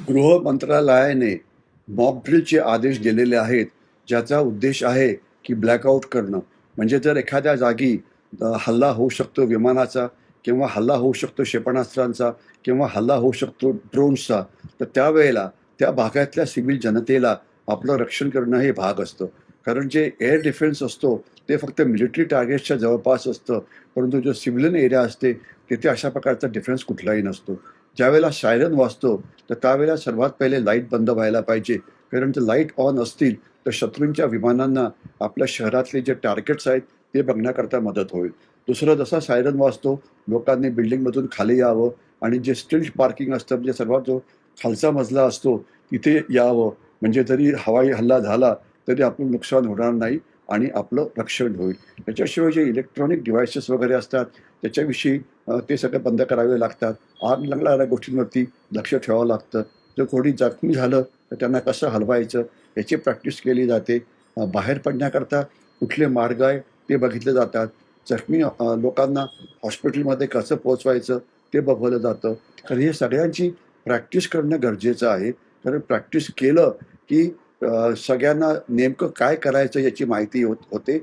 गृह मंत्रालयाने मॉक ड्रिलचे आदेश दिलेले आहेत, ज्याचा उद्देश आहे की ब्लॅकआउट करणं. म्हणजे जर एखाद्या जागी हल्ला होऊ शकतो विमानाचा किंवा हल्ला होऊ शकतो क्षेपणास्त्रांचा किंवा हल्ला होऊ शकतो ड्रोन्सचा, तर त्यावेळेला त्या भागातल्या सिव्हिल जनतेला आपलं रक्षण करणं हे भाग असतं. कारण जे एअर डिफेन्स असतो, ते फक्त मिलिटरी टार्गेट्सच्या जवळपास असतं. परंतु जो सिव्हिलियन एरिया असते, तिथे अशा प्रकारचा डिफेन्स कुठलाही नसतो. ज्यावेळेला सायरन वाजतो, तर त्यावेळेला सर्वात पहिले लाईट बंद व्हायला पाहिजे. कारण जर लाईट ऑन असतील, तर शत्रूंच्या विमानांना आपल्या शहरातले जे टार्गेट्स आहेत, ते बघण्याकरता मदत होईल. दुसरं जसा सायरन वाजतो, लोकांनी बिल्डिंगमधून खाली यावं आणि जे स्टिल्ट पार्किंग असतं, म्हणजे सर्वात जो खालचा मजला असतो, तिथे यावं. म्हणजे जरी हवाई हल्ला झाला, तरी आपलं नुकसान होणार नाही आणि आपलं रक्षण होईल. त्याच्याशिवाय जे इलेक्ट्रॉनिक डिव्हाइसेस वगैरे असतात, त्याच्याविषयी ते सगळे बंद करावे लागतात. आग लागणाऱ्या गोष्टींवरती लक्ष ठेवावं लागतं. जर कोणी जखमी झालं, तर त्यांना कसं हलवायचं याची प्रॅक्टिस केली जाते. बाहेर पडण्याकरता कुठले मार्ग आहे ते बघितले जातात. जखमी लोकांना हॉस्पिटलमध्ये कसं पोहोचवायचं ते बघवलं जातं. तर हे सगळ्यांची प्रॅक्टिस करणं गरजेचं आहे. कारण प्रॅक्टिस केलं की सगळ्यांना नेमकं काय करायचं याची माहिती होते